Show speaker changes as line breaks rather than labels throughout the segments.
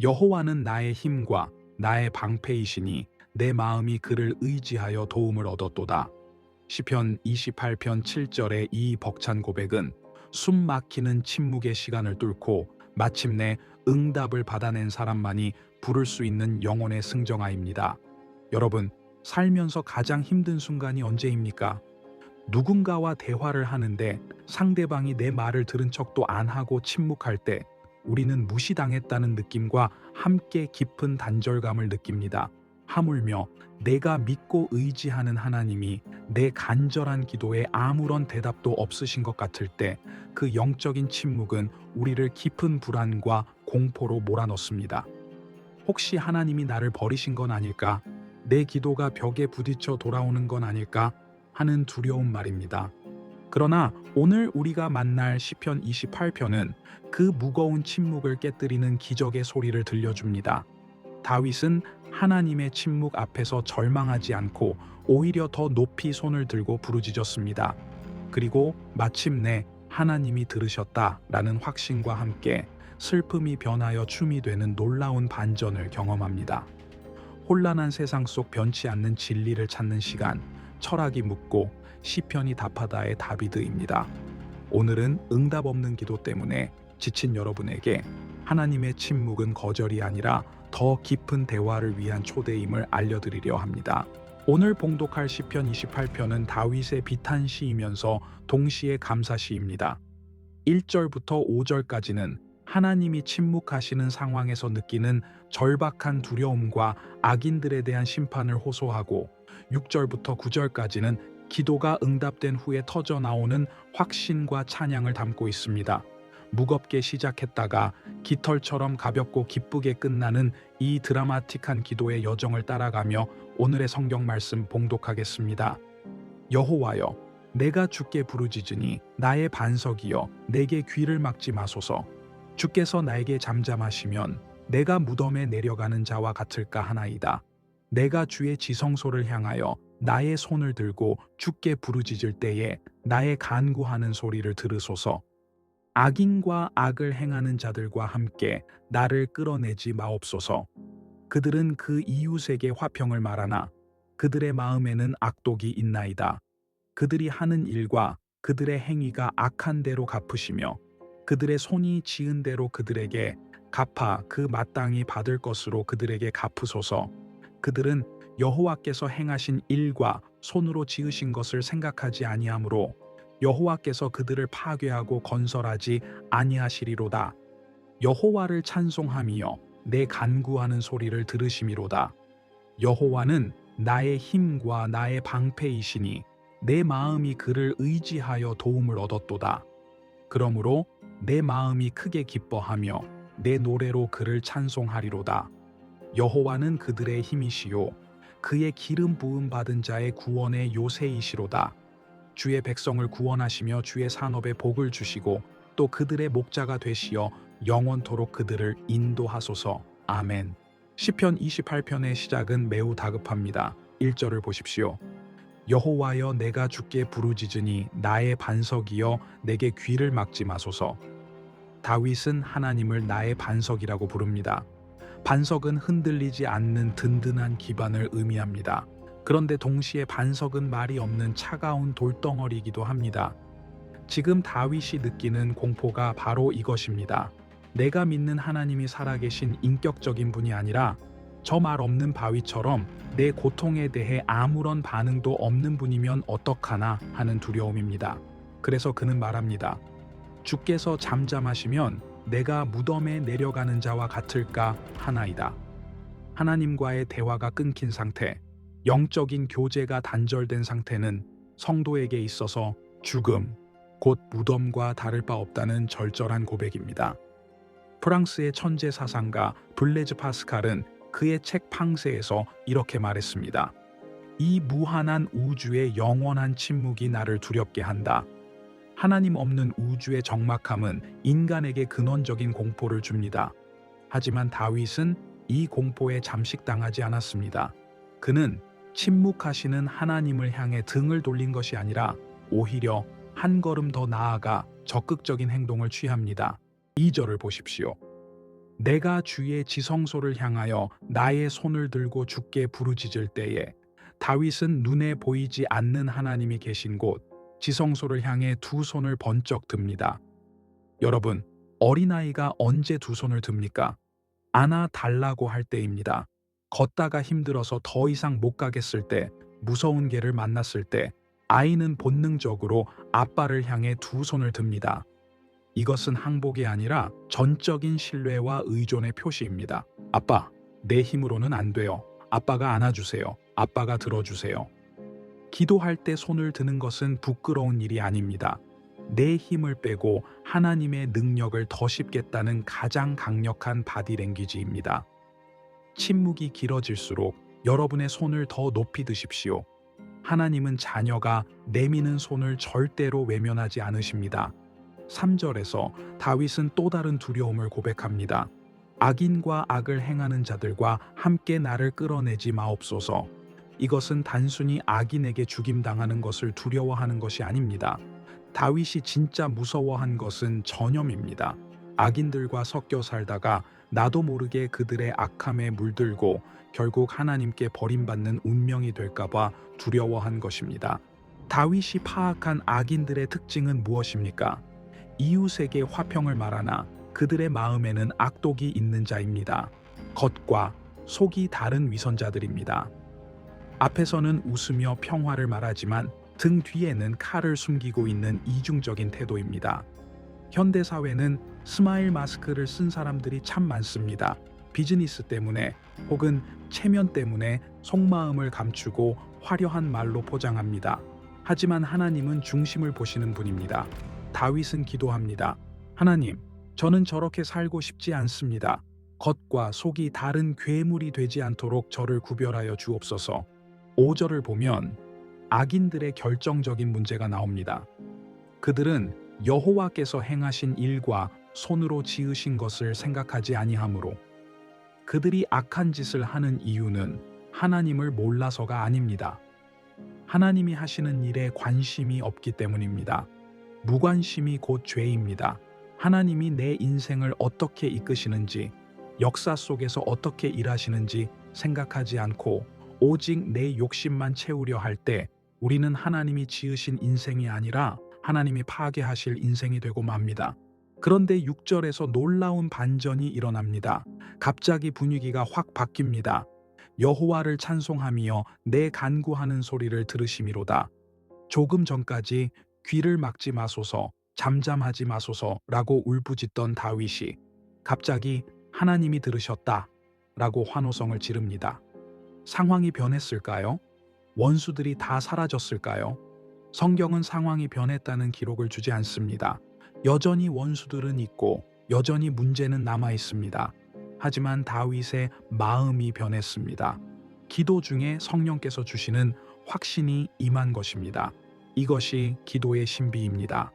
여호와는 나의 힘과 나의 방패이시니 내 마음이 그를 의지하여 도움을 얻었도다. 시편 28편 7절의 이 벅찬 고백은 숨 막히는 침묵의 시간을 뚫고 마침내 응답을 받아낸 사람만이 부를 수 있는 영혼의 승정아입니다. 여러분, 살면서 가장 힘든 순간이 언제입니까? 누군가와 대화를 하는데 상대방이 내 말을 들은 척도 안 하고 침묵할 때 우리는 무시당했다는 느낌과 함께 깊은 단절감을 느낍니다. 하물며 내가 믿고 의지하는 하나님이 내 간절한 기도에 아무런 대답도 없으신 것 같을 때 그 영적인 침묵은 우리를 깊은 불안과 공포로 몰아넣습니다. 혹시 하나님이 나를 버리신 건 아닐까? 내 기도가 벽에 부딪혀 돌아오는 건 아닐까? 하는 두려움 말입니다. 그러나 오늘 우리가 만날 시편 28편은 그 무거운 침묵을 깨뜨리는 기적의 소리를 들려줍니다. 다윗은 하나님의 침묵 앞에서 절망하지 않고 오히려 더 높이 손을 들고 부르짖었습니다. 그리고 마침내 하나님이 들으셨다라는 확신과 함께 슬픔이 변하여 춤이 되는 놀라운 반전을 경험합니다. 혼란한 세상 속 변치 않는 진리를 찾는 시간, 철학이 묻고 시편이 답하다의 다비드입니다. 오늘은 응답 없는 기도 때문에 지친 여러분에게 하나님의 침묵은 거절이 아니라 더 깊은 대화를 위한 초대임을 알려드리려 합니다. 오늘 봉독할 시편 28편은 다윗의 비탄시이면서 동시에 감사시입니다. 1절부터 5절까지는 하나님이 침묵하시는 상황에서 느끼는 절박한 두려움과 악인들에 대한 심판을 호소하고 6절부터 9절까지는 기도가 응답된 후에 터져 나오는 확신과 찬양을 담고 있습니다. 무겁게 시작했다가 깃털처럼 가볍고 기쁘게 끝나는 이 드라마틱한 기도의 여정을 따라가며 오늘의 성경 말씀 봉독하겠습니다. 여호와여, 내가 주께 부르짖으니 나의 반석이여 내게 귀를 막지 마소서. 주께서 나에게 잠잠하시면 내가 무덤에 내려가는 자와 같을까 하나이다. 내가 주의 지성소를 향하여 나의 손을 들고 주께 부르짖을 때에 나의 간구하는 소리를 들으소서. 악인과 악을 행하는 자들과 함께 나를 끌어내지 마옵소서. 그들은 그 이웃에게 화평을 말하나 그들의 마음에는 악독이 있나이다. 그들이 하는 일과 그들의 행위가 악한 대로 갚으시며 그들의 손이 지은 대로 그들에게 갚아 그 마땅히 받을 것으로 그들에게 갚으소서. 그들은 여호와께서 행하신 일과 손으로 지으신 것을 생각하지 아니하므로 여호와께서 그들을 파괴하고 건설하지 아니하시리로다. 여호와를 찬송하며 내 간구하는 소리를 들으심이로다. 여호와는 나의 힘과 나의 방패이시니 내 마음이 그를 의지하여 도움을 얻었도다. 그러므로 내 마음이 크게 기뻐하며 내 노래로 그를 찬송하리로다. 여호와는 그들의 힘이시요 그의 기름 부음 받은 자의 구원의 요새이시로다. 주의 백성을 구원하시며 주의 산업에 복을 주시고 또 그들의 목자가 되시어 영원토록 그들을 인도하소서. 아멘. 시편 28편의 시작은 매우 다급합니다. 1절을 보십시오. 여호와여 내가 주께 부르짖으니 나의 반석이여 내게 귀를 막지 마소서. 다윗은 하나님을 나의 반석이라고 부릅니다. 반석은 흔들리지 않는 든든한 기반을 의미합니다. 그런데 동시에 반석은 말이 없는 차가운 돌덩어리이기도 합니다. 지금 다윗이 느끼는 공포가 바로 이것입니다. 내가 믿는 하나님이 살아계신 인격적인 분이 아니라 저 말 없는 바위처럼 내 고통에 대해 아무런 반응도 없는 분이면 어떡하나 하는 두려움입니다. 그래서 그는 말합니다. 주께서 잠잠하시면 내가 무덤에 내려가는 자와 같을까 하나이다. 하나님과의 대화가 끊긴 상태, 영적인 교제가 단절된 상태는 성도에게 있어서 죽음, 곧 무덤과 다를 바 없다는 절절한 고백입니다. 프랑스의 천재 사상가 블레즈 파스칼은 그의 책 팡세에서 이렇게 말했습니다. 이 무한한 우주의 영원한 침묵이 나를 두렵게 한다. 하나님 없는 우주의 적막함은 인간에게 근원적인 공포를 줍니다. 하지만 다윗은 이 공포에 잠식당하지 않았습니다. 그는 침묵하시는 하나님을 향해 등을 돌린 것이 아니라 오히려 한 걸음 더 나아가 적극적인 행동을 취합니다. 2절을 보십시오. 내가 주의 지성소를 향하여 나의 손을 들고 주께 부르짖을 때에 다윗은 눈에 보이지 않는 하나님이 계신 곳 지성소를 향해 두 손을 번쩍 듭니다. 여러분, 어린아이가 언제 두 손을 듭니까? 안아 달라고 할 때입니다. 걷다가 힘들어서 더 이상 못 가겠을 때, 무서운 개를 만났을 때, 아이는 본능적으로 아빠를 향해 두 손을 듭니다. 이것은 항복이 아니라 전적인 신뢰와 의존의 표시입니다. 아빠, 내 힘으로는 안 돼요. 아빠가 안아주세요. 아빠가 들어주세요. 기도할 때 손을 드는 것은 부끄러운 일이 아닙니다. 내 힘을 빼고 하나님의 능력을 더 씹겠다는 가장 강력한 바디랭귀지입니다. 침묵이 길어질수록 여러분의 손을 더 높이 드십시오. 하나님은 자녀가 내미는 손을 절대로 외면하지 않으십니다. 3절에서 다윗은 또 다른 두려움을 고백합니다. 악인과 악을 행하는 자들과 함께 나를 끌어내지 마옵소서. 이것은 단순히 악인에게 죽임당하는 것을 두려워하는 것이 아닙니다. 다윗이 진짜 무서워한 것은 전염입니다. 악인들과 섞여 살다가 나도 모르게 그들의 악함에 물들고 결국 하나님께 버림받는 운명이 될까봐 두려워한 것입니다. 다윗이 파악한 악인들의 특징은 무엇입니까? 이웃에게 화평을 말하나 그들의 마음에는 악독이 있는 자입니다. 겉과 속이 다른 위선자들입니다. 앞에서는 웃으며 평화를 말하지만 등 뒤에는 칼을 숨기고 있는 이중적인 태도입니다. 현대사회는 스마일 마스크를 쓴 사람들이 참 많습니다. 비즈니스 때문에 혹은 체면 때문에 속마음을 감추고 화려한 말로 포장합니다. 하지만 하나님은 중심을 보시는 분입니다. 다윗은 기도합니다. 하나님, 저는 저렇게 살고 싶지 않습니다. 겉과 속이 다른 괴물이 되지 않도록 저를 구별하여 주옵소서. 5절을 보면 악인들의 결정적인 문제가 나옵니다. 그들은 여호와께서 행하신 일과 손으로 지으신 것을 생각하지 아니하므로 그들이 악한 짓을 하는 이유는 하나님을 몰라서가 아닙니다. 하나님이 하시는 일에 관심이 없기 때문입니다. 무관심이 곧 죄입니다. 하나님이 내 인생을 어떻게 이끄시는지, 역사 속에서 어떻게 일하시는지 생각하지 않고 오직 내 욕심만 채우려 할 때 우리는 하나님이 지으신 인생이 아니라 하나님이 파괴하실 인생이 되고 맙니다. 그런데 6절에서 놀라운 반전이 일어납니다. 갑자기 분위기가 확 바뀝니다. 여호와를 찬송하며 내 간구하는 소리를 들으시미로다. 조금 전까지 귀를 막지 마소서, 잠잠하지 마소서라고 울부짖던 다윗이 갑자기 하나님이 들으셨다 라고 환호성을 지릅니다. 상황이 변했을까요? 원수들이 다 사라졌을까요? 성경은 상황이 변했다는 기록을 주지 않습니다. 여전히 원수들은 있고 여전히 문제는 남아 있습니다. 하지만 다윗의 마음이 변했습니다. 기도 중에 성령께서 주시는 확신이 임한 것입니다. 이것이 기도의 신비입니다.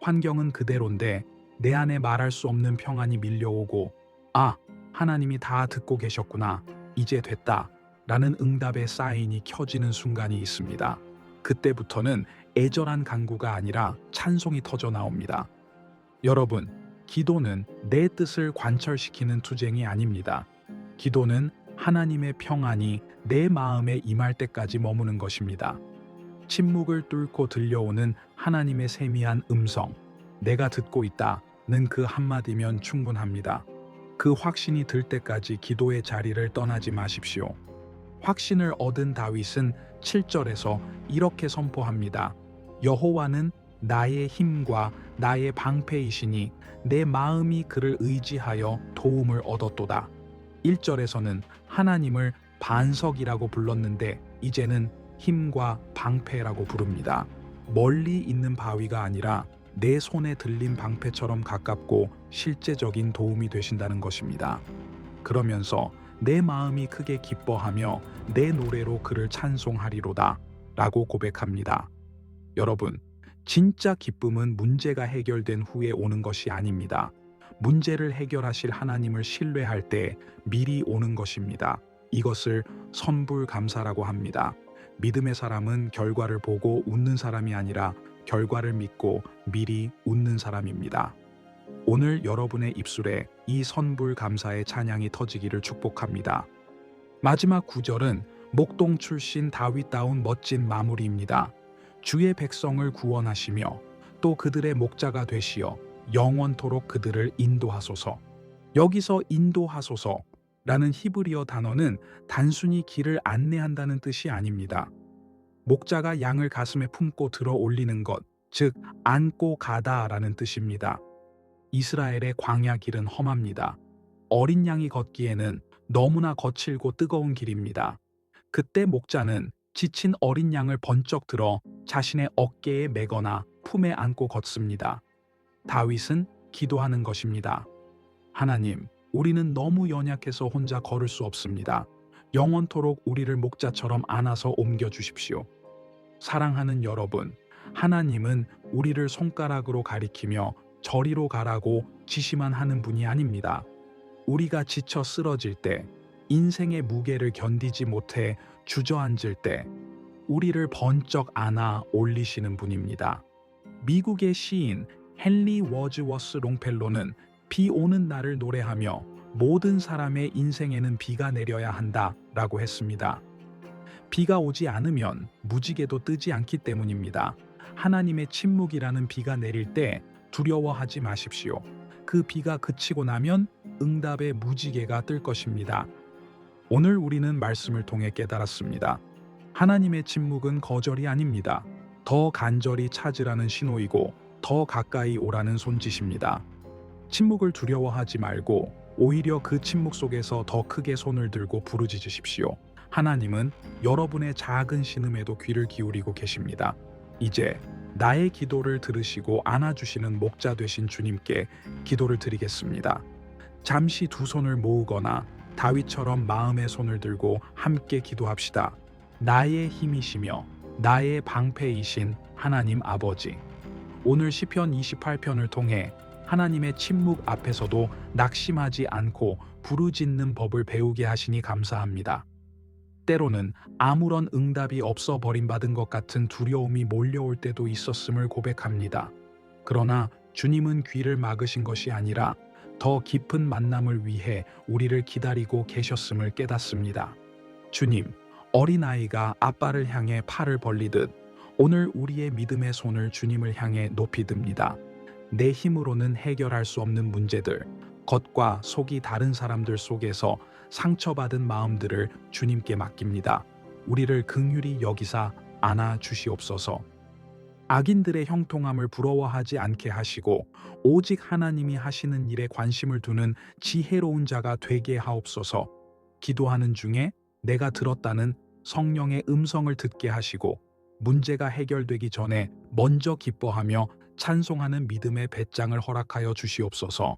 환경은 그대로인데 내 안에 말할 수 없는 평안이 밀려오고 아, 하나님이 다 듣고 계셨구나. 이제 됐다. 라는 응답의 사인이 켜지는 순간이 있습니다. 그때부터는 애절한 간구가 아니라 찬송이 터져 나옵니다. 여러분, 기도는 내 뜻을 관철시키는 투쟁이 아닙니다. 기도는 하나님의 평안이 내 마음에 임할 때까지 머무는 것입니다. 침묵을 뚫고 들려오는 하나님의 세미한 음성, 내가 듣고 있다는 그 한마디면 충분합니다. 그 확신이 들 때까지 기도의 자리를 떠나지 마십시오. 확신을 얻은 다윗은 7절에서 이렇게 선포합니다. 여호와는 나의 힘과 나의 방패이시니 내 마음이 그를 의지하여 도움을 얻었도다. 1절에서는 하나님을 반석이라고 불렀는데 이제는 힘과 방패라고 부릅니다. 멀리 있는 바위가 아니라 내 손에 들린 방패처럼 가깝고 실제적인 도움이 되신다는 것입니다. 그러면서 내 마음이 크게 기뻐하며 내 노래로 그를 찬송하리로다 라고 고백합니다. 여러분, 진짜 기쁨은 문제가 해결된 후에 오는 것이 아닙니다. 문제를 해결하실 하나님을 신뢰할 때 미리 오는 것입니다. 이것을 선불감사라고 합니다. 믿음의 사람은 결과를 보고 웃는 사람이 아니라 결과를 믿고 미리 웃는 사람입니다. 오늘 여러분의 입술에 이 선불 감사의 찬양이 터지기를 축복합니다. 마지막 구절은 목동 출신 다윗다운 멋진 마무리입니다. 주의 백성을 구원하시며 또 그들의 목자가 되시어 영원토록 그들을 인도하소서. 여기서 인도하소서라는 히브리어 단어는 단순히 길을 안내한다는 뜻이 아닙니다. 목자가 양을 가슴에 품고 들어 올리는 것, 즉 안고 가다라는 뜻입니다. 이스라엘의 광야 길은 험합니다. 어린 양이 걷기에는 너무나 거칠고 뜨거운 길입니다. 그때 목자는 지친 어린 양을 번쩍 들어 자신의 어깨에 메거나 품에 안고 걷습니다. 다윗은 기도하는 것입니다. 하나님, 우리는 너무 연약해서 혼자 걸을 수 없습니다. 영원토록 우리를 목자처럼 안아서 옮겨주십시오. 사랑하는 여러분, 하나님은 우리를 손가락으로 가리키며 저리로 가라고 지시만 하는 분이 아닙니다. 우리가 지쳐 쓰러질 때, 인생의 무게를 견디지 못해 주저앉을 때, 우리를 번쩍 안아 올리시는 분입니다. 미국의 시인 헨리 워즈워스 롱펠로는 비 오는 날을 노래하며 모든 사람의 인생에는 비가 내려야 한다 라고 했습니다. 비가 오지 않으면 무지개도 뜨지 않기 때문입니다. 하나님의 침묵이라는 비가 내릴 때 두려워하지 마십시오. 그 비가 그치고 나면 응답의 무지개가 뜰 것입니다. 오늘 우리는 말씀을 통해 깨달았습니다. 하나님의 침묵은 거절이 아닙니다. 더 간절히 찾으라는 신호이고 더 가까이 오라는 손짓입니다. 침묵을 두려워하지 말고 오히려 그 침묵 속에서 더 크게 손을 들고 부르짖으십시오. 하나님은 여러분의 작은 신음에도 귀를 기울이고 계십니다. 이제 나의 기도를 들으시고 안아주시는 목자 되신 주님께 기도를 드리겠습니다. 잠시 두 손을 모으거나 다윗처럼 마음의 손을 들고 함께 기도합시다. 나의 힘이시며 나의 방패이신 하나님 아버지, 오늘 시편 28편을 통해 하나님의 침묵 앞에서도 낙심하지 않고 부르짖는 법을 배우게 하시니 감사합니다. 때로는 아무런 응답이 없어 버림받은 것 같은 두려움이 몰려올 때도 있었음을 고백합니다. 그러나 주님은 귀를 막으신 것이 아니라 더 깊은 만남을 위해 우리를 기다리고 계셨음을 깨닫습니다. 주님, 어린아이가 아빠를 향해 팔을 벌리듯 오늘 우리의 믿음의 손을 주님을 향해 높이 듭니다. 내 힘으로는 해결할 수 없는 문제들, 겉과 속이 다른 사람들 속에서 상처받은 마음들을 주님께 맡깁니다. 우리를 긍휼히 여기사 안아 주시옵소서. 악인들의 형통함을 부러워하지 않게 하시고 오직 하나님이 하시는 일에 관심을 두는 지혜로운 자가 되게 하옵소서. 기도하는 중에 내가 들었다는 성령의 음성을 듣게 하시고 문제가 해결되기 전에 먼저 기뻐하며 찬송하는 믿음의 배짱을 허락하여 주시옵소서.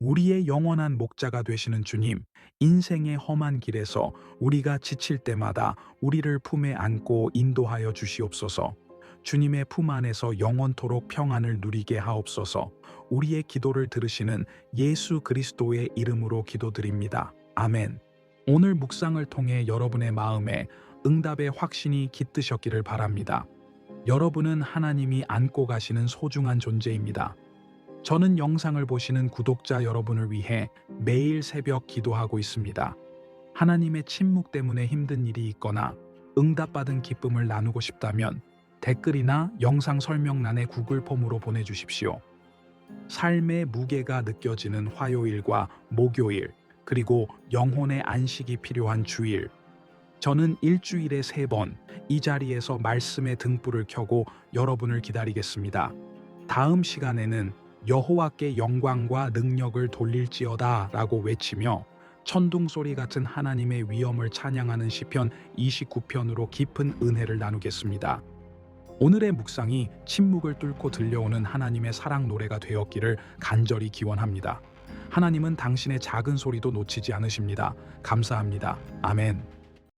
우리의 영원한 목자가 되시는 주님, 인생의 험한 길에서 우리가 지칠 때마다 우리를 품에 안고 인도하여 주시옵소서. 주님의 품 안에서 영원토록 평안을 누리게 하옵소서. 우리의 기도를 들으시는 예수 그리스도의 이름으로 기도드립니다. 아멘. 오늘 묵상을 통해 여러분의 마음에 응답의 확신이 깃드셨기를 바랍니다. 여러분은 하나님이 안고 가시는 소중한 존재입니다. 저는 영상을 보시는 구독자 여러분을 위해 매일 새벽 기도하고 있습니다. 하나님의 침묵 때문에 힘든 일이 있거나 응답받은 기쁨을 나누고 싶다면 댓글이나 영상 설명란에 구글 폼으로 보내주십시오. 삶의 무게가 느껴지는 화요일과 목요일, 그리고 영혼의 안식이 필요한 주일, 저는 일주일에 3번 이 자리에서 말씀의 등불을 켜고 여러분을 기다리겠습니다. 다음 시간에는 여호와께 영광과 능력을 돌릴지어다 라고 외치며 천둥소리 같은 하나님의 위엄을 찬양하는 시편 29편으로 깊은 은혜를 나누겠습니다. 오늘의 묵상이 침묵을 뚫고 들려오는 하나님의 사랑 노래가 되었기를 간절히 기원합니다. 하나님은 당신의 작은 소리도 놓치지 않으십니다. 감사합니다. 아멘.